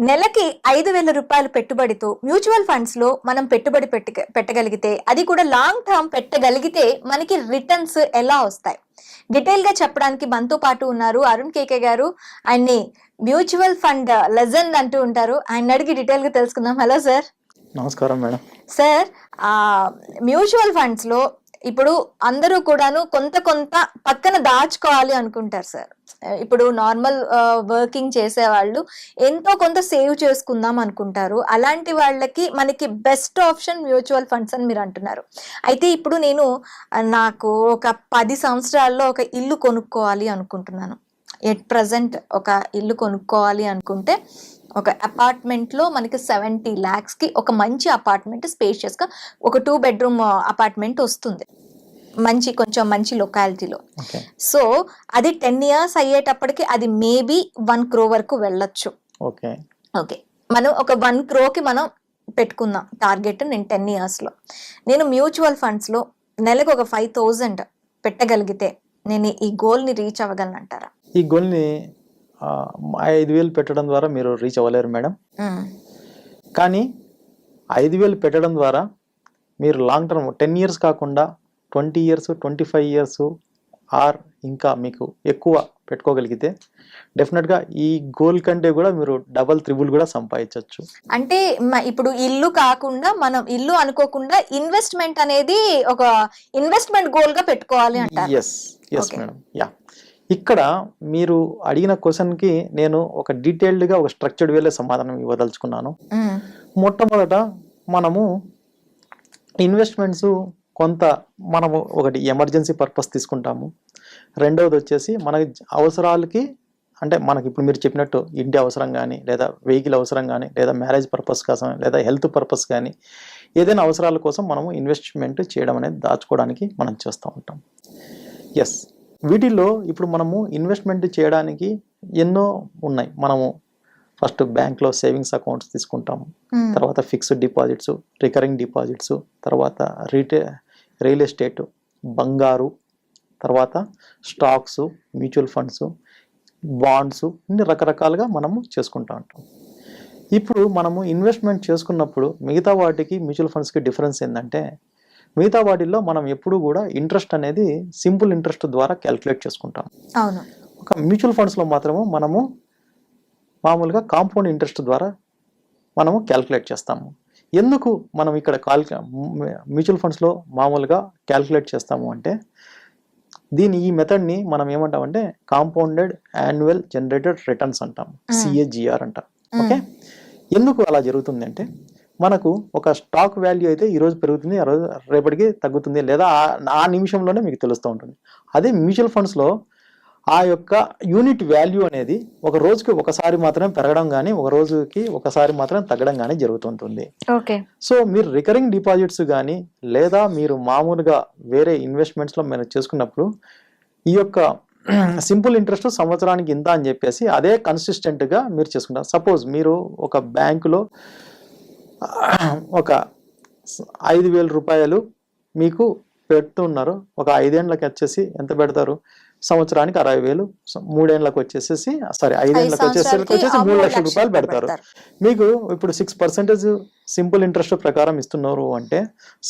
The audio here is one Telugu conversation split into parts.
నెలకి 5,000 రూపాయలు పెట్టుబడితో మ్యూచువల్ ఫండ్స్ లో మనం పెట్టుబడి పెట్టగలిగితే, అది కూడా లాంగ్ టర్మ్ పెట్టగలిగితే మనకి రిటర్న్స్ ఎలా వస్తాయి? డీటెయిల్ గా చెప్పడానికి మనతో పాటు ఉన్నారు అరుణ్ కేకే గారు. ఆయన్ని మ్యూచువల్ ఫండ్ లెజెండ్ అంటూ ఉంటారు. ఆయన అడిగి డీటెయిల్ గా తెలుసుకుందాం. Hello sir. నమస్కారం మేడం. సార్, మ్యూచువల్ ఫండ్స్ లో ఇప్పుడు అందరూ కూడాను కొంత పక్కన దాచుకోవాలి అనుకుంటారు సార్. ఇప్పుడు నార్మల్ వర్కింగ్ చేసే వాళ్ళు ఎంతో కొంత సేవ్ చేసుకుందాం అనుకుంటారు. అలాంటి వాళ్ళకి మనకి బెస్ట్ ఆప్షన్ మ్యూచువల్ ఫండ్స్ అని మీరు అంటున్నారు. అయితే ఇప్పుడు నాకు ఒక 10 సంవత్సరాల్లో ఒక ఇల్లు కొనుక్కోవాలి అనుకుంటున్నాను. ఎట్ ప్రజెంట్ ఒక ఇల్లు కొనుక్కోవాలి అనుకుంటే ఒక అపార్ట్మెంట్లో మనకి 70 lakhsకి ఒక మంచి అపార్ట్మెంట్, స్పేషియస్గా ఒక 2 bedroom అపార్ట్మెంట్ వస్తుంది, కొంచెం మంచి లొకాలిటీలో. సో అది 10 years అయ్యేటప్పటికి అది మేబీ 1 crore వరకు వెళ్ళొచ్చు. ఓకే, మనం ఒక 1 crore మనం పెట్టుకుందాం టార్గెట్. నేను 10 yearsలో నేను మ్యూచువల్ ఫండ్స్లో నెలకు ఒక 5,000 పెట్టగలిగితే నేను ఈ గోల్ని రీచ్ అవ్వగలను అంటారా? ఈ గోల్ని 5,000 పెట్టడం ద్వారా మీరు రీచ్ అవ్వలేరు మేడం. కానీ 5,000 పెట్టడం ద్వారా మీరు లాంగ్ టర్మ్ 10 years కాకుండా 20 years, 25 years ఆర్ ఇంకా మీకు ఎక్కువ పెట్టుకోగలిగితే డెఫినెట్గా ఈ గోల్ కంటే కూడా మీరు డబల్ త్రిబుల్ కూడా సంపాదించవచ్చు. అంటే ఇప్పుడు ఇల్లు కాకుండా మనం ఇల్లు అనుకోకుండా ఇన్వెస్ట్మెంట్ అనేది ఒక ఇన్వెస్ట్మెంట్ గోల్ గా పెట్టుకోవాలి అంటారు. Yes madam. ఇక్కడ మీరు అడిగిన క్వశ్చన్కి నేను ఒక డీటెయిల్డ్గా ఒక స్ట్రక్చర్డ్ వేలో సమాధానం ఇవ్వదలుచుకున్నాను. మొట్టమొదట మనము ఇన్వెస్ట్మెంట్స్ మనము ఒకటి ఎమర్జెన్సీ పర్పస్ తీసుకుంటాము. రెండవది వచ్చేసి మన అవసరాలకి, అంటే మనకి ఇప్పుడు మీరు చెప్పినట్టు ఇంటి అవసరం కానీ, లేదా వెహికల్ అవసరం కానీ, లేదా మ్యారేజ్ పర్పస్ కోసం, లేదా హెల్త్ పర్పస్ కానీ, ఏదైనా అవసరాల కోసం మనము ఇన్వెస్ట్మెంట్ చేయడం అనేది దాచుకోవడానికి మనం చేస్తూ ఉంటాం. వీటిల్లో ఇప్పుడు మనము ఇన్వెస్ట్మెంట్ చేయడానికి ఎన్నో ఉన్నాయి. మనము ఫస్ట్ బ్యాంక్లో సేవింగ్స్ అకౌంట్స్ తీసుకుంటాము, తర్వాత ఫిక్స్డ్ డిపాజిట్స్, రికరింగ్ డిపాజిట్స్, తర్వాత రియల్ ఎస్టేట్, బంగారు, తర్వాత స్టాక్స్, మ్యూచువల్ ఫండ్స్, బాండ్స్, ఇన్ని రకరకాలుగా మనము చేసుకుంటూ ఉంటాం. ఇప్పుడు మనము ఇన్వెస్ట్మెంట్ చేసుకున్నప్పుడు మిగతా వాటికి మ్యూచువల్ ఫండ్స్కి డిఫరెన్స్ ఏంటంటే, మిగతా వాటిల్లో మనం ఎప్పుడు కూడా ఇంట్రెస్ట్ అనేది సింపుల్ ఇంట్రెస్ట్ ద్వారా క్యాల్కులేట్ చేసుకుంటాం. ఒక మ్యూచువల్ ఫండ్స్లో మాత్రము మనము మామూలుగా కాంపౌండ్ ఇంట్రెస్ట్ ద్వారా మనము క్యాల్కులేట్ చేస్తాము. ఎందుకు మనం ఇక్కడ మ్యూచువల్ ఫండ్స్లో మామూలుగా క్యాల్కులేట్ చేస్తాము అంటే, ఈ మెథడ్ని మనం ఏమంటామంటే కాంపౌండెడ్ యాన్యువల్ జనరేటెడ్ రిటర్న్స్ అంటాం, CAGR అంటాం. ఓకే, ఎందుకు అలా జరుగుతుంది అంటే, మనకు ఒక స్టాక్ వాల్యూ అయితే ఈరోజు పెరుగుతుంది, ఆ రోజు రేపటికి తగ్గుతుంది, లేదా ఆ నిమిషంలోనే మీకు తెలుస్తూ ఉంటుంది. అదే మ్యూచువల్ ఫండ్స్లో ఆ యొక్క యూనిట్ వాల్యూ అనేది ఒక రోజుకి ఒకసారి మాత్రమే పెరగడం కానీ, ఒక రోజుకి ఒకసారి మాత్రం తగ్గడం కానీ జరుగుతుంటుంది. సో మీరు రికరింగ్ డిపాజిట్స్ కానీ, లేదా మీరు మామూలుగా వేరే ఇన్వెస్ట్మెంట్స్లో మీరు చేసుకున్నప్పుడు ఈ యొక్క సింపుల్ ఇంట్రెస్ట్ సంవత్సరానికి ఇంత అని చెప్పేసి అదే కన్సిస్టెంట్గా మీరు చేసుకుంటారు. సపోజ్ మీరు ఒక బ్యాంకులో ఒక 5,000 రూపాయలు మీకు పెడుతున్నారు. ఒక 5 ఏళ్ళకి వచ్చేసి ఎంత పెడతారు? సంవత్సరానికి 60,000. 3 ఏళ్ళకి వచ్చేసేసి 5 ఏళ్ళకి వచ్చేసి 3 లక్షల రూపాయలు పెడతారు. మీకు ఇప్పుడు 6% సింపుల్ ఇంట్రెస్ట్ ప్రకారం ఇస్తున్నారు అంటే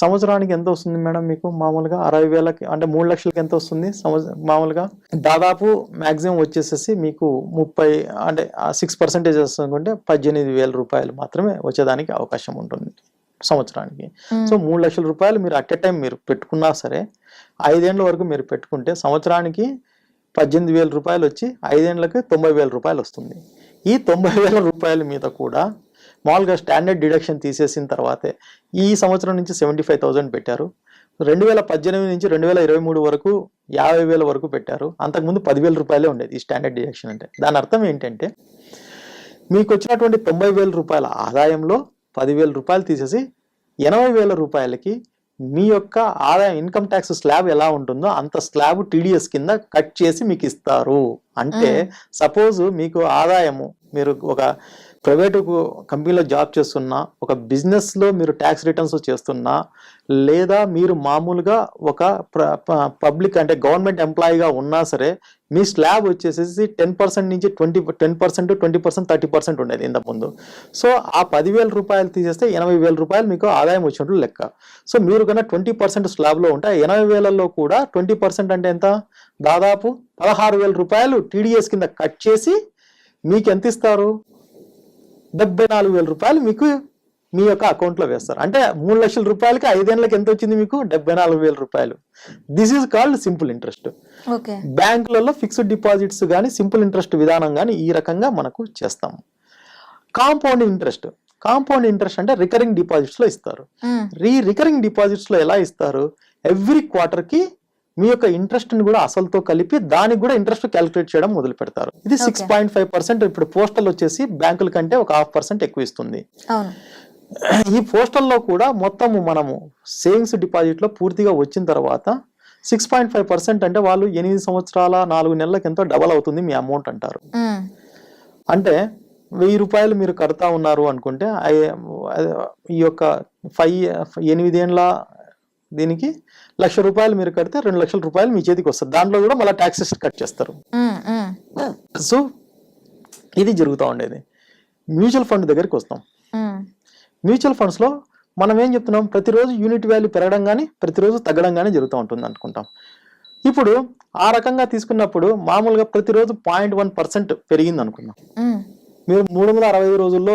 సంవత్సరానికి ఎంత వస్తుంది మేడం? మీకు మామూలుగా 60,000కి అంటే 3 లక్షలకి ఎంత వస్తుంది మామూలుగా? దాదాపు మాక్సిమం వచ్చేసేసి మీకు 30 అంటే 6% వస్తుందంటే 18,000 రూపాయలు మాత్రమే వచ్చేదానికి అవకాశం ఉంటుంది సంవత్సరానికి. సో 3 లక్షల రూపాయలు మీరు అట్ ఎ టైం మీరు పెట్టుకున్నా సరే 5 ఏళ్ళ వరకు మీరు పెట్టుకుంటే సంవత్సరానికి 18,000 రూపాయలు వచ్చి 5 ఏళ్ళకి 90,000 రూపాయలు వస్తుంది. ఈ 90,000 రూపాయల మీద కూడా మామూలుగా స్టాండర్డ్ డిడక్షన్ తీసేసిన తర్వాతే ఈ సంవత్సరం నుంచి 75,000 పెట్టారు. 2018 నుంచి 2023 వరకు 50,000 వరకు పెట్టారు. అంతకుముందు 10,000 రూపాయలే ఉండేది ఈ స్టాండర్డ్ డిడక్షన్ అంటే. దాని అర్థం ఏంటంటే, మీకు వచ్చినటువంటి 90,000 రూపాయల ఆదాయంలో 10,000 రూపాయలు తీసేసి 80,000 రూపాయలకి మీ యొక్క ఆదాయం ఇన్కమ్ ట్యాక్స్ స్లాబ్ ఎలా ఉంటుందో అంత స్లాబ్ TDS కింద కట్ చేసి మీకు ఇస్తారు. అంటే సపోజ్ మీకు ఆదాయము మీరు ఒక ప్రైవేట్ కంపెనీలో జాబ్ చేస్తున్నా, ఒక బిజినెస్లో మీరు ట్యాక్స్ రిటర్న్స్ చేస్తున్నా, లేదా మీరు మామూలుగా ఒక పబ్లిక్ అంటే గవర్నమెంట్ ఎంప్లాయీగా ఉన్నా సరే మీ స్లాబ్ వచ్చేసేసి 10% నుంచి 10%, 20%, 30% ఉండేది ఇంత ముందు. సో ఆ 10,000 రూపాయలు తీసేస్తే 80,000 రూపాయలు మీకు ఆదాయం వచ్చినట్లు లెక్క. సో మీరు కన్నా 20% స్లాబ్లో ఉంటే 80,000లో కూడా 20% అంటే ఎంత, దాదాపు 16,000 రూపాయలు టీడీఎస్ కింద కట్ చేసి మీకు ఎంత ఇస్తారు, 74,000 రూపాయలు మీకు మీ యొక్క అకౌంట్లో వేస్తారు. అంటే 3 లక్షల రూపాయలకి 5 ఏళ్ళకి ఎంత వచ్చింది మీకు, 74,000 రూపాయలు. This is called simple interest. బ్యాంకులలో ఫిక్స్డ్ డిపాజిట్స్ కానీ సింపుల్ ఇంట్రెస్ట్ విధానం కానీ ఈ రకంగా మనకు చేస్తాము. కాంపౌండ్ ఇంట్రెస్ట్ అంటే రికరింగ్ డిపాజిట్స్ లో ఇస్తారు. రికరింగ్ డిపాజిట్స్ లో ఎలా ఇస్తారు, ఎవ్రీ క్వార్టర్ కి మీ యొక్క ఇంట్రెస్ట్ ని కూడా అసలుతో కలిపి దానికి కూడా ఇంట్రెస్ట్ క్యాలిక్యులేట్ చేయడం మొదలు పెడతారు. ఇది 6.5%. ఇప్పుడు పోస్టల్ వచ్చేసి బ్యాంకుల కంటే ఒక 0.5% ఎక్కువ ఇస్తుంది. ఈ పోస్టల్లో కూడా మొత్తము మనము సేవింగ్స్ డిపాజిట్ లో పూర్తిగా వచ్చిన తర్వాత 6.5% అంటే వాళ్ళు 8 సంవత్సరాల 4 నెలలకి ఎంతో డబల్ అవుతుంది మీ అమౌంట్ అంటారు. అంటే 1,000 రూపాయలు మీరు కడతా ఉన్నారు అనుకుంటే ఈ యొక్క 8 ఏళ్ళ దీనికి 1,00,000 రూపాయలు మీరు కడితే 2 లక్షల రూపాయలు మీ చేతికి వస్తుంది. దాంట్లో కూడా మళ్ళీ ట్యాక్సెస్ కట్ చేస్తారు. సో ఇది జరుగుతూ ఉండేది. మ్యూచువల్ ఫండ్ దగ్గరికి వస్తాం. మ్యూచువల్ ఫండ్స్ లో మనం ఏం చెప్తున్నాం, ప్రతిరోజు యూనిట్ వాల్యూ పెరగడం కానీ ప్రతిరోజు తగ్గడం కానీ జరుగుతూ ఉంటుంది అనుకుంటాం. ఇప్పుడు ఆ రకంగా తీసుకున్నప్పుడు మామూలుగా ప్రతిరోజు 0.1% పెరిగింది అనుకుందాం. మీరు 365 రోజుల్లో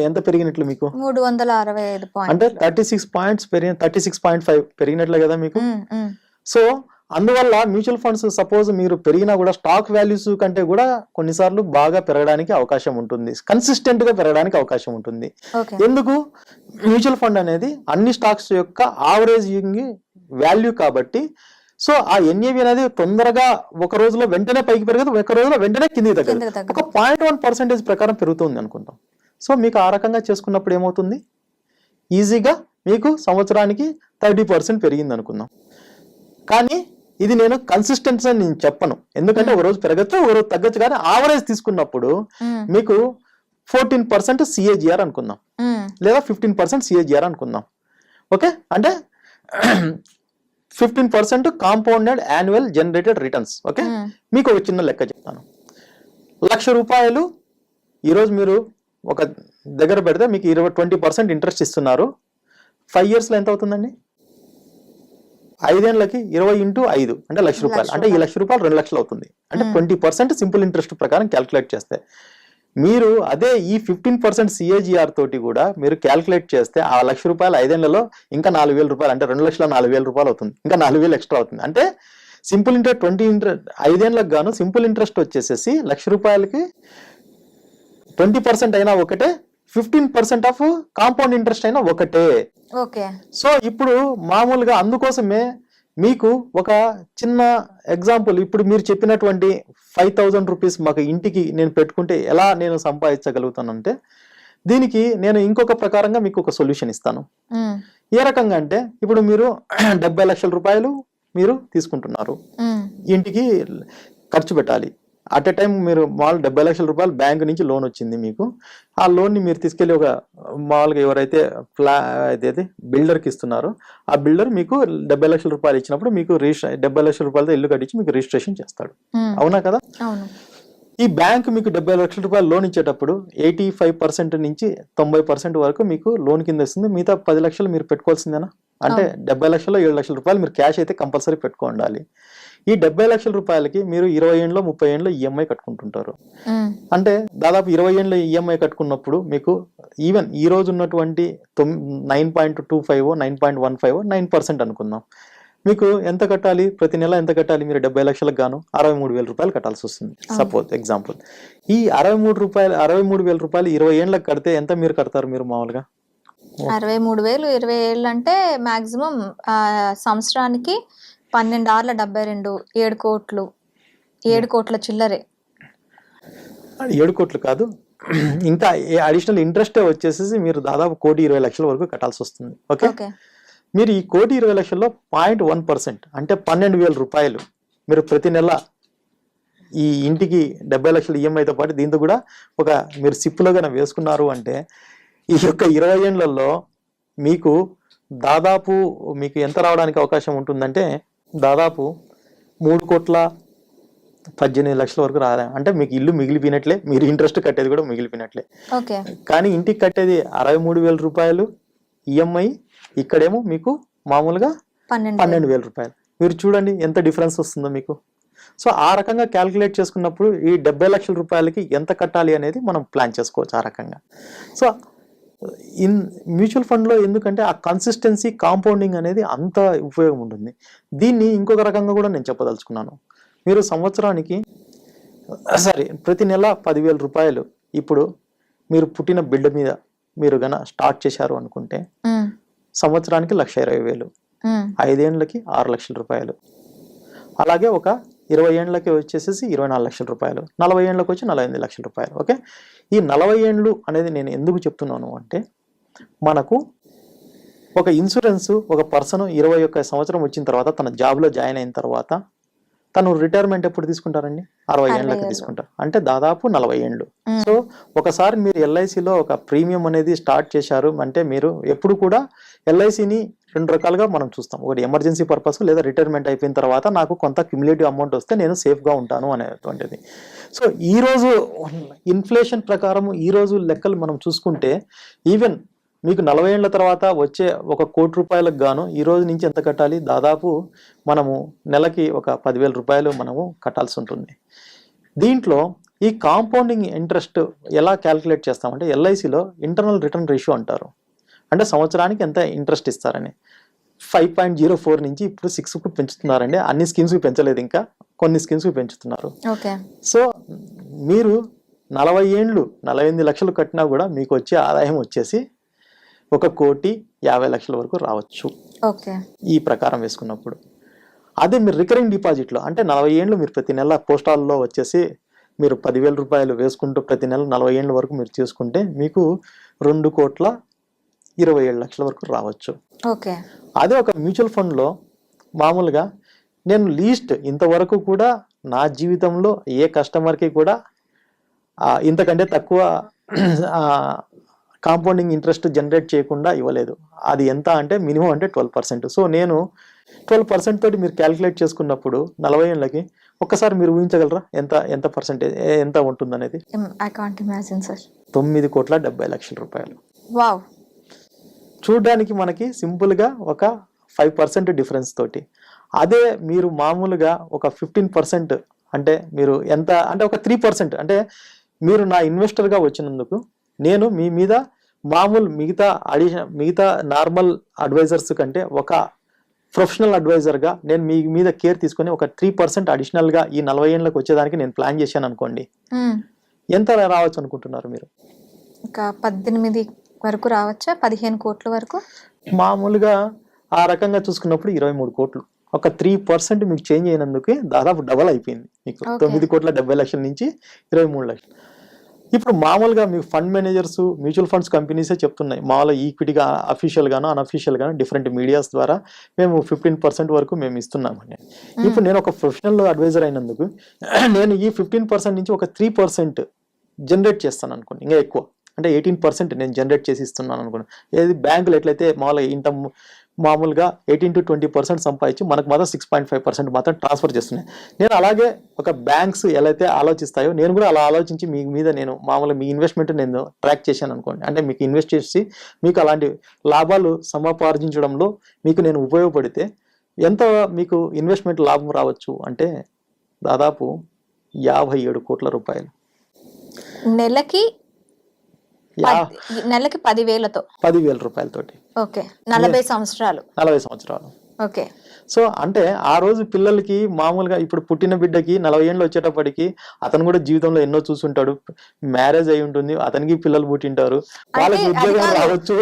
ఎంత పెరిగినట్లు మీకు, 365 అంటే 36 పాయింట్స్ పెరిగిన 36.5 పెరిగినట్లే కదా మీకు. సో అందువల్ల మ్యూచువల్ ఫండ్స్ సపోజ్ మీరు పెరిగినా కూడా స్టాక్ వాల్యూస్ కంటే కూడా కొన్నిసార్లు బాగా పెరగడానికి అవకాశం ఉంటుంది, కన్సిస్టెంట్ గా పెరగడానికి అవకాశం ఉంటుంది. ఎందుకు, మ్యూచువల్ ఫండ్ అనేది అన్ని స్టాక్స్ యొక్క ఆవరేజ్ వాల్యూ కాబట్టి. సో ఆ ఎన్ఏవి అనేది తొందరగా ఒక రోజులో వెంటనే పైకి పెరగదు, ఒక రోజులో వెంటనే కిందికి తగ్గదు, ఒక 0.1% ప్రకారం పెరుగుతుంది అనుకుంటాం. సో మీకు ఆ రకంగా చేసుకున్నప్పుడు ఏమవుతుంది, ఈజీగా మీకు సంవత్సరానికి 30% పెరిగింది అనుకుందాం. కానీ ఇది నేను కన్సిస్టెన్సీ అని నేను చెప్పను, ఎందుకంటే ఒక రోజు పెరగచ్చు ఒక రోజు తగ్గచ్చు. కానీ ఆవరేజ్ తీసుకున్నప్పుడు మీకు 14% సిఏజిఆర్ అనుకుందాం, లేదా 15% సిఏజిఆర్ అనుకుందాం. ఓకే, అంటే 15% compounded annual generated returns. Okay, మీకు ఒక చిన్న లెక్క చెప్తాను. 1,00,000 రూపాయలు ఈరోజు మీరు ఒక దగ్గర పెడితే మీకు 20% ఇంట్రెస్ట్ ఇస్తున్నారు. 5 years లో ఎంత అవుతుందండి, 5 ఏళ్ళకి 20 × 5 అంటే 1,00,000 రూపాయలు. అంటే ఈ 1,00,000 రూపాయలు 2 లక్షలు అవుతుంది. అంటే 20% సింపుల్ ఇంట్రెస్ట్ ప్రకారం క్యాల్కులేట్ చేస్తే మీరు అదే ఈ 15% సిఏజిఆర్ తోటి కూడా మీరు క్యాల్కులేట్ చేస్తే ఆ 1,00,000 రూపాయలు 5 ఏళ్లలో ఇంకా 4,000 రూపాయలు, అంటే 2,04,000 రూపాయలు అవుతుంది. ఇంకా 4,000 ఎక్స్ట్రా అవుతుంది. అంటే సింపుల్ ఇంట్రెస్ట్ 5 ఏళ్ళకి గాను సింపుల్ ఇంట్రెస్ట్ వచ్చేసేసి 1,00,000 రూపాయలకి 20% అయినా ఒకటే, 15% ఆఫ్ కాంపౌండ్ ఇంట్రెస్ట్ అయినా ఒకటే. సో ఇప్పుడు మామూలుగా అందుకోసమే మీకు ఒక చిన్న ఎగ్జాంపుల్, ఇప్పుడు మీరు చెప్పినటువంటి 5,000 రూపీస్ మాకు ఇంటికి నేను పెట్టుకుంటే ఎలా నేను సంపాదించగలుగుతానంటే, దీనికి నేను ఇంకొక ప్రకారంగా మీకు ఒక సొల్యూషన్ ఇస్తాను. ఏ రకంగా అంటే, ఇప్పుడు మీరు 70 లక్షల రూపాయలు మీరు తీసుకుంటున్నారు, ఇంటికి ఖర్చు పెట్టాలి. అట్ ఎ టైం మీరు మామూలు 70 లక్షల రూపాయలు బ్యాంకు నుంచి లోన్ వచ్చింది మీకు. ఆ లోన్ని మీరు తీసుకెళ్లి ఒక మామూలుగా ఎవరైతే అయితే బిల్డర్కి ఇస్తున్నారో ఆ బిల్డర్ మీకు 70 లక్షల రూపాయలు ఇచ్చినప్పుడు మీకు 70 లక్షల రూపాయలతో ఇల్లు కట్టించి మీకు రిజిస్ట్రేషన్ చేస్తాడు. అవునా కదా? ఈ బ్యాంక్ మీకు 70 లక్షల రూపాయలు లోన్ ఇచ్చేటప్పుడు 85% నుంచి 90% వరకు మీకు లోన్ కింద ఇస్తుంది. మిగతా 10 లక్షలు మీరు పెట్టుకోవాల్సిందేనా? అంటే 70 లక్షల్లో 7 లక్షల రూపాయలు మీరు క్యాష్ అయితే కంపల్సరీ పెట్టుకోండాలి. ఈ 70 లక్షల రూపాయలకి మీరు 20 ఏళ్ళు 30 ఏళ్ళు ఈఎంఐ కట్టుకుంటుంటారు. అంటే దాదాపు 20 ఏళ్ళు ఈఎంఐ కట్టుకున్నప్పుడు మీకు ఈవెన్ ఈ రోజు ఉన్నటువంటి 9.25 9.15 9% అనుకుందాం, మీకు ఎంత కట్టాలి, ప్రతి నెల ఎంత కట్టాలి? మీరు 70 లక్షలకు గాను 63,000 రూపాయలు కట్టాల్సి వస్తుంది. సపోజ్ ఎగ్జాంపుల్, ఈ 63,000 రూపాయలు 20 ఏళ్ళకి కడితే ఎంత మీరు కడతారు? మీరు మామూలుగా 63,000 20 ఏళ్ళు అంటే మాక్సిమం సంవత్సరానికి 12 ఆర్ల 72 7 కోట్లు, 7 కోట్ల చిల్లరే. 7 కోట్లు కాదు, ఇంకా అడిషనల్ ఇంట్రెస్ట్ వచ్చేసి మీరు దాదాపు 1,20,00,000 వరకు కట్టాల్సి వస్తుంది. ఓకే, మీరు ఈ 1,20,00,000లో 0.1% అంటే 12,000 రూపాయలు మీరు ప్రతి నెల ఈ ఇంటికి 70 లక్షల ఈఎంఐతో పాటు దీంతో కూడా ఒక మీరు సిప్పులో కనుక వేసుకున్నారు అంటే ఈ యొక్క 20 ఏళ్లలో మీకు దాదాపు మీకు ఎంత రావడానికి అవకాశం ఉంటుందంటే దాదాపు 3,18,00,000 వరకు రాదా, అంటే మీకు ఇల్లు మిగిలిపోయినట్లే, మీరు ఇంట్రెస్ట్ కట్టేది కూడా మిగిలిపోయినట్లే. ఓకే. కానీ ఇంటికి కట్టేది 63,000 రూపాయలు ఈఎంఐ, ఇక్కడేమో మీకు మామూలుగా 12,000 రూపాయలు. మీరు చూడండి ఎంత డిఫరెన్స్ వస్తుందో మీకు. సో ఆ రకంగా క్యాల్కులేట్ చేసుకున్నప్పుడు ఈ 70 లక్షల రూపాయలకి ఎంత కట్టాలి అనేది మనం ప్లాన్ చేసుకోవచ్చు ఆ రకంగా. సో మ్యూచువల్ ఫండ్లో ఎందుకంటే ఆ కన్సిస్టెన్సీ కాంపౌండింగ్ అనేది అంత ఉపయోగం ఉంటుంది. దీన్ని ఇంకొక రకంగా కూడా నేను చెప్పదలుచుకున్నాను. మీరు సంవత్సరానికి ప్రతి నెల 10,000 రూపాయలు ఇప్పుడు మీరు పుట్టిన బిడ్డ మీద మీరు గన స్టార్ట్ చేశారు అనుకుంటే సంవత్సరానికి 1,20,000, 5 ఏళ్ళకి 6 లక్షల రూపాయలు, అలాగే ఒక 20 ఏళ్ళకి వచ్చేసేసి 24 లక్షల రూపాయలు, 40 ఏళ్ళకి వచ్చి 48 లక్షల రూపాయలు. ఓకే. ఈ 40 ఏళ్ళు అనేది నేను ఎందుకు చెప్తున్నాను అంటే మనకు ఒక ఇన్సూరెన్స్ ఒక పర్సన్ 21 సంవత్సరం వచ్చిన తర్వాత తన జాబ్లో జాయిన్ అయిన తర్వాత తను రిటైర్మెంట్ ఎప్పుడు తీసుకుంటారండి? 60 ఏళ్ళకి తీసుకుంటారు, అంటే దాదాపు 40 ఏళ్ళు. సో ఒకసారి మీరు ఎల్ఐసిలో ఒక ప్రీమియం అనేది స్టార్ట్ చేశారు అంటే మీరు ఎప్పుడు కూడా ఎల్ఐసిని 2 రకాలుగా మనం చూస్తాం. ఒకటి ఎమర్జెన్సీ పర్పస్, లేదా రిటైర్మెంట్ అయిపోయిన తర్వాత నాకు కొంత క్యుములేటివ్ అమౌంట్ వస్తే నేను సేఫ్గా ఉంటాను అనేటువంటిది. సో ఈరోజు ఇన్ఫ్లేషన్ ప్రకారం ఈరోజు లెక్కలు మనం చూసుకుంటే ఈవెన్ మీకు 40 ఏళ్ల తర్వాత వచ్చే 1 కోటి రూపాయలకు గాను ఈ రోజు నుంచి ఎంత కట్టాలి? దాదాపు మనము నెలకి ఒక 10,000 రూపాయలు మనము కట్టాల్సి ఉంటుంది. దీంట్లో ఈ కాంపౌండింగ్ ఇంట్రెస్ట్ ఎలా క్యాల్కులేట్ చేస్తామంటే ఎల్ఐసిలో ఇంటర్నల్ రిటర్న్ రేషియో అంటారు. అంటే సంవత్సరానికి ఎంత ఇంట్రెస్ట్ ఇస్తారని 5.04 నుంచి ఇప్పుడు 6కు పెంచుతున్నారండి. అన్ని స్కీమ్స్ పెంచలేదు, ఇంకా కొన్ని స్కీమ్స్ పెంచుతున్నారు. సో మీరు 40 ఏళ్ళు 48 లక్షలు కట్టినా కూడా మీకు వచ్చే ఆదాయం వచ్చేసి 1,50,00,000 వరకు రావచ్చు ఈ ప్రకారం వేసుకున్నప్పుడు. అదే మీరు రికరింగ్ డిపాజిట్లో అంటే 40 ఏళ్ళు మీరు ప్రతి నెల పోస్టాల్లో వచ్చేసి మీరు 10,000 రూపాయలు వేసుకుంటూ ప్రతి నెల 40 ఏళ్ళ వరకు మీరు చేసుకుంటే మీకు 2,27,00,000 వరకు రావచ్చు. అదే ఒక మ్యూచువల్ ఫండ్లో మామూలుగా నేను లీస్ట్ ఇంతవరకు కూడా నా జీవితంలో ఏ కస్టమర్కి కూడా ఇంతకంటే తక్కువ కాంపౌండింగ్ ఇంట్రెస్ట్ జనరేట్ చేయకుండా ఇవ్వలేదు. అది ఎంత అంటే మినిమం అంటే 12%. సో నేను 12% తోటి మీరు క్యాల్కులేట్ చేసుకున్నప్పుడు 40 ఏళ్ళకి ఒక్కసారి మీరు ఊహించగలరా ఎంత పర్సెంటేజ్ ఎంత ఉంటుంది అనేది? 9,70,00,000 రూపాయలు. చూడడానికి మనకి సింపుల్గా ఒక 5% డిఫరెన్స్ తోటి. అదే మీరు మామూలుగా ఒక 15% అంటే మీరు ఎంత అంటే ఒక 3% అంటే మీరు నా ఇన్వెస్టర్గా వచ్చినందుకు నేను మీ మీద మామూలు మిగతా నార్మల్ అడ్వైజర్స్ కంటే ఒక ప్రొఫెషనల్ అడ్వైజర్గా నేను మీ మీద కేర్ తీసుకొని ఒక 3% అడిషనల్గా ఈ 40 ఏళ్ళకి వచ్చేదానికి నేను ప్లాన్ చేశాను అనుకోండి, ఎంత రావచ్చు అనుకుంటున్నారు మీరు? 18 వరకు రావచ్చా? 15 కోట్ల వరకు మామూలుగా ఆ రకంగా చూసుకున్నప్పుడు 23 కోట్లు. ఒక 3% మీకు చేంజ్ అయినందుకు దాదాపు డబల్ అయిపోయింది మీకు. 9,70,00,000 నుంచి 23 లక్షలు. ఇప్పుడు మామూలుగా మీకు ఫండ్ మేనేజర్స్ మ్యూచువల్ ఫండ్స్ కంపెనీసే చెప్తున్నాయి, మామూలుగా ఈక్విటీగా అఫీషియల్ గాను అన్అఫీషియల్ గాను డిఫరెంట్ మీడియాస్ ద్వారా మేము 15% వరకు మేము ఇస్తున్నామండి. ఇప్పుడు నేను ఒక ప్రొఫెషనల్ అడ్వైజర్ అయినందుకు నేను ఈ 15% నుంచి ఒక 3% జనరేట్ చేస్తాను అనుకోండి, ఇంకా ఎక్కువ అంటే 18% నేను జనరేట్ చేసి ఇస్తున్నాను అనుకోండి. ఏది బ్యాంకులు ఎట్లయితే మామూలుగా 18 to 20% సంపాదించి మనకు మాత్రం 6.5% మాత్రం ట్రాన్స్ఫర్ చేస్తున్నాయి. నేను అలాగే ఒక బ్యాంక్స్ ఎలా అయితే ఆలోచిస్తాయో నేను కూడా అలా ఆలోచించి మీ మీద నేను మామూలుగా మీ ఇన్వెస్ట్మెంట్ నేను ట్రాక్ చేశాను అనుకోండి. అంటే మీకు ఇన్వెస్ట్ చేసి మీకు అలాంటి లాభాలు సమాపార్జించడంలో మీకు నేను ఉపయోగపడితే ఎంత మీకు ఇన్వెస్ట్మెంట్ లాభం రావచ్చు అంటే దాదాపు 57 కోట్ల రూపాయలు నెలకి 10,000 రూపాయలతోటి. 40 సంవత్సరాలు. ఓకే. సో అంటే ఆ రోజు పిల్లలకి మామూలుగా ఇప్పుడు పుట్టిన బిడ్డకి 40 ఏళ్ళు వచ్చేటప్పటికి అతను కూడా జీవితంలో ఎన్నో చూసుంటాడు, మ్యారేజ్ అయి ఉంటుంది, అతనికి పిల్లలు పుట్టింటారు, వాళ్ళకి ఉద్యోగం రావచ్చు.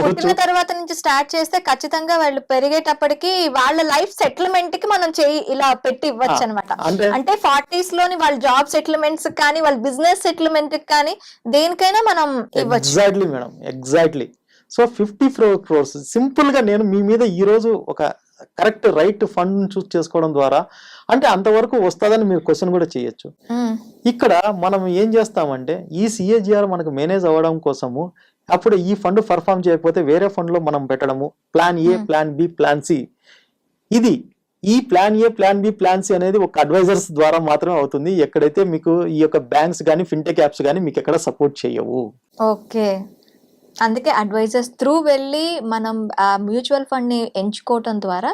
పుట్టిన తర్వాత నుంచి స్టార్ట్ చేస్తే ఖచ్చితంగా వాళ్ళు పెరిగేటప్పటికి వాళ్ళ లైఫ్ సెటిల్మెంట్ కి మనం ఇలా పెట్టి ఇవ్వచ్చు అనమాట. అంటే 40s లోని వాళ్ళ జాబ్ సెటిల్మెంట్స్ కానీ వాళ్ళ బిజినెస్ సెటిల్మెంట్ కానీ దేనికైనా మనం ఇవ్వచ్చు. Exactly madam, exactly. So 54 crores simple గా నేను మీ మీద ఈ రోజు ఒక కరెక్ట్ రైట్ ఫండ్ చూస్ చేసుకోవడం ద్వారా అంటే అంతవరకు వస్తుందని మీరు క్వశ్చన్ కూడా చేయొచ్చు. ఇక్కడ మనం ఏం చేస్తామంటే ఈ సిఏజిఆర్ మనకు మేనేజ్ అవ్వడం కోసము అప్పుడు ఈ ఫండ్ పర్ఫామ్ చేయకపోతే వేరే ఫండ్ లో మనం పెట్టడము, plan A, plan B, plan C. ఇది ఈ plan A, plan B, plan C అనేది ఒక అడ్వైజర్స్ ద్వారా మాత్రమే అవుతుంది. ఎక్కడైతే మీకు ఈ యొక్క బ్యాంక్స్ కానీ ఫిన్టెక్ యాప్స్ కానీ మీకు ఎక్కడ సపోర్ట్ చేయవు. ఓకే, అందుకే అడ్వైజర్స్ త్రూ వెళ్ళి మనం మ్యూచువల్ ఫండ్ ని ఎంచుకోవటం ద్వారా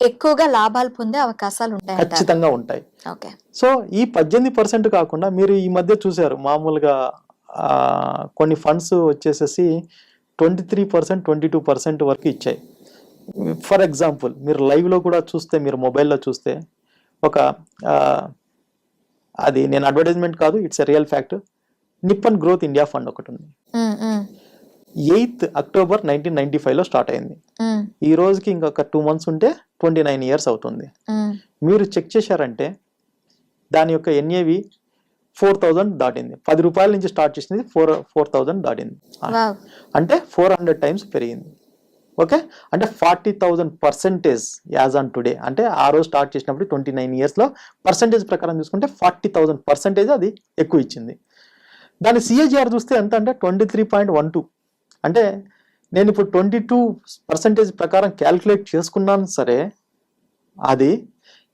ఎక్కువగా లాభాలు పొందే అవకాశాలు ఉంటాయి. ఖచ్చితంగా ఉంటాయి. ఓకే, సో ఈ 18% కాకుండా మీరు ఈ మధ్య చూసారు మామూలుగా కొన్ని ఫండ్స్ వచ్చేసేసి 23%, 22% వరకు ఇచ్చాయి. ఫర్ ఎగ్జాంపుల్ మీరు లైవ్లో కూడా చూస్తే, మీరు మొబైల్లో చూస్తే ఒక అది నేను అడ్వర్టైజ్మెంట్ కాదు, it's a real fact. Nippon growth India fund ఒకటి ఉంది. 8th October 1995లో స్టార్ట్ అయింది. ఈ రోజుకి ఇంకొక 2 months ఉంటే 29 years అవుతుంది. మీరు చెక్ చేశారంటే దాని యొక్క ఎన్ఏవి 4,000 దాటింది. 10 రూపాయల నుంచి స్టార్ట్ చేసింది 4,000 దాటింది. అంటే 400 times పెరిగింది. ఓకే, అంటే 40,000% యాజ్ ఆన్ టుడే. అంటే ఆ రోజు స్టార్ట్ చేసినప్పుడు 29 yearsలో పర్సంటేజ్ ప్రకారం చూసుకుంటే 40,000% అది ఎక్కువ ఇచ్చింది. దాని సిఏజిఆర్ చూస్తే ఎంత అంటే 23.12. అంటే నేను ఇప్పుడు 22% ప్రకారం క్యాల్కులేట్ చేసుకున్నాను సరే, అది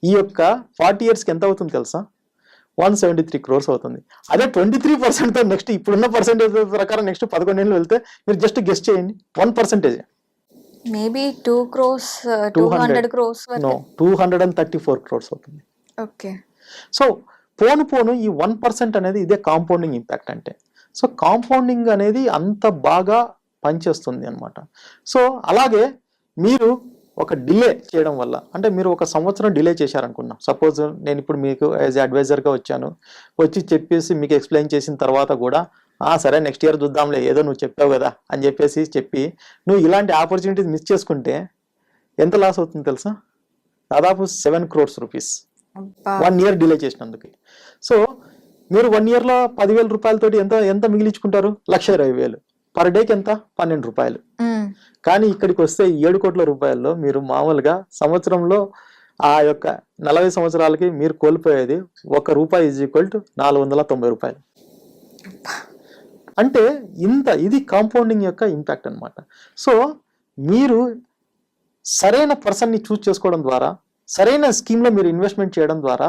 ఈ యొక్క 40 yearsకి ఎంత అవుతుంది తెలుసా? 173 crores అవుతుంది. అదే 23%తో నెక్స్ట్ ఇప్పుడున్న పర్సెంటేజ్ ప్రకారం నెక్స్ట్ 11 ఏళ్ళు వెళ్తే మీరు జస్ట్ గెస్ చేయండి, 1%. మేబీ 2 crores, 200 crores, 234 crores అవుతుంది. ఓకే, సో పోను ఈ 1% అనేది ఇదే కాంపౌండింగ్ ఇంపాక్ట్ అంటే. సో కాంపౌండింగ్ అనేది అంత బాగా పనిచేస్తుంది అనమాట. సో అలాగే మీరు ఒక డిలే చేయడం వల్ల, అంటే మీరు 1 సంవత్సరం డిలే చేశారనుకున్నాం. సపోజ్ నేను ఇప్పుడు మీకు యాజ్ ఏ అడ్వైజర్గా వచ్చాను, వచ్చి చెప్పేసి మీకు ఎక్స్ప్లెయిన్ చేసిన తర్వాత కూడా సరే నెక్స్ట్ ఇయర్ చూద్దాంలే, ఏదో నువ్వు చెప్పావు కదా అని చెప్పి నువ్వు ఇలాంటి ఆపర్చునిటీస్ మిస్ చేసుకుంటే ఎంత లాస్ అవుతుంది తెలుసా? దాదాపు 7 crores rupees 1 year డిలే చేసినందుకు. సో మీరు 1 yearలో 10,000 రూపాయలతోటి ఎంత మిగిలించుకుంటారు? 1,20,000. పర్ డేకి ఎంత? 12 రూపాయలు. కానీ ఇక్కడికి వస్తే 7 కోట్ల రూపాయల్లో మీరు మామూలుగా సంవత్సరంలో ఆ యొక్క 40 సంవత్సరాలకి మీరు కోల్పోయేది ₹1 = 490 రూపాయలు. అంటే ఇది కాంపౌండింగ్ యొక్క ఇంపాక్ట్ అనమాట. సో మీరు సరైన పర్సన్ని చూస్ చేసుకోవడం ద్వారా, సరైన స్కీమ్లో మీరు ఇన్వెస్ట్మెంట్ చేయడం ద్వారా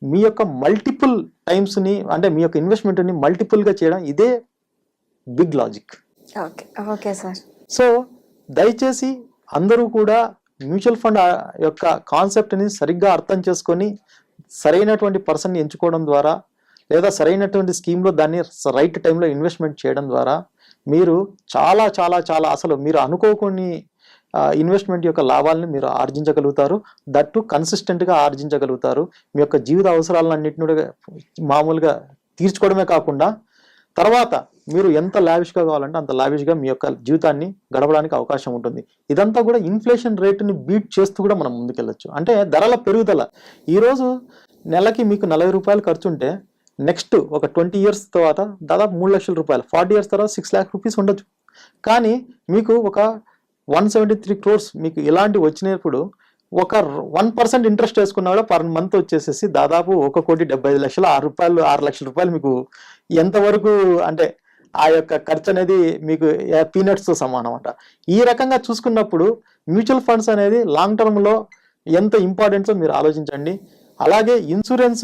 మీ యొక్క మల్టిపుల్ టైమ్స్ని, అంటే మీ యొక్క ఇన్వెస్ట్మెంట్ని మల్టిపుల్గా చేయడం, ఇదే big logic. Okay sir. So దయచేసి అందరూ కూడా మ్యూచువల్ ఫండ్ యొక్క కాన్సెప్ట్ని సరిగ్గా అర్థం చేసుకొని సరైనటువంటి పర్సన్ని ఎంచుకోవడం ద్వారా, లేదా సరైనటువంటి స్కీమ్లో దాన్ని రైట్ టైంలో ఇన్వెస్ట్మెంట్ చేయడం ద్వారా మీరు చాలా చాలా చాలా అసలు మీరు అనుకోని ఇన్వెస్ట్మెంట్ యొక్క లాభాలను మీరు ఆర్జించగలుగుతారు. దట్టు కన్సిస్టెంట్గా ఆర్జించగలుగుతారు. మీ యొక్క జీవిత అవసరాలన్నింటినీ కూడా మామూలుగా తీర్చుకోవడమే కాకుండా తర్వాత మీరు ఎంత లావిష్గా కావాలంటే అంత లావిష్గా మీ యొక్క జీవితాన్ని గడపడానికి అవకాశం ఉంటుంది. ఇదంతా కూడా ఇన్ఫ్లేషన్ రేటుని బీట్ చేస్తూ కూడా మనం ముందుకెళ్ళచ్చు. అంటే ధరల పెరుగుదల, ఈరోజు నెలకి మీకు 40 రూపాయలు ఖర్చు ఉంటే నెక్స్ట్ ఒక 20 years తర్వాత దాదాపు 3 లక్షల రూపాయలు, 40 years తర్వాత 6 lakh rupees ఉండొచ్చు. కానీ మీకు ఒక 173 crores మీకు ఇలాంటివి వచ్చినప్పుడు ఒక 1% ఇంట్రెస్ట్ వేసుకున్నా కూడా పర్ మంత్ వచ్చేసేసి దాదాపు 1,70,00,000, ₹6 లక్షల మీకు ఎంతవరకు అంటే ఆ యొక్క ఖర్చు అనేది మీకు పీనట్స్తో సమానం అంట. ఈ రకంగా చూసుకున్నప్పుడు మ్యూచువల్ ఫండ్స్ అనేది లాంగ్ టర్మ్లో ఎంత ఇంపార్టెంట్సో మీరు ఆలోచించండి. అలాగే ఇన్సూరెన్స్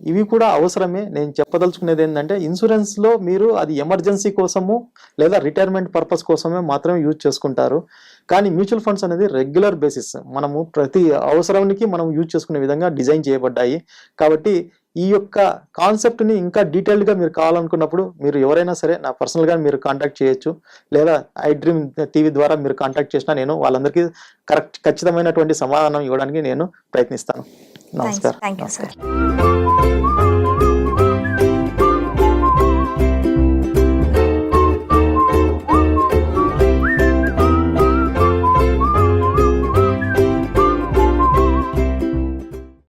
ఇవి కూడా అవసరమే. నేను చెప్పదలుచుకునేది ఏంటంటే ఇన్సూరెన్స్లో మీరు అది ఎమర్జెన్సీ కోసము లేదా రిటైర్మెంట్ పర్పస్ కోసమే మాత్రమే యూజ్ చేసుకుంటారు. కానీ మ్యూచువల్ ఫండ్స్ అనేది రెగ్యులర్ బేసిస్ మనము ప్రతి అవసరానికి మనం యూజ్ చేసుకునే విధంగా డిజైన్ చేయబడ్డాయి. కాబట్టి ఈ యొక్క కాన్సెప్ట్ని ఇంకా డీటెయిల్డ్గా మీరు కావాలనుకున్నప్పుడు మీరు ఎవరైనా సరే నా పర్సనల్గా మీరు కాంటాక్ట్ చేయొచ్చు, లేదా iDream TV ద్వారా మీరు కాంటాక్ట్ చేసినా నేను వాళ్ళందరికీ ఖచ్చితమైనటువంటి సమాధానం ఇవ్వడానికి నేను ప్రయత్నిస్తాను. నమస్కారం. Thank you sir.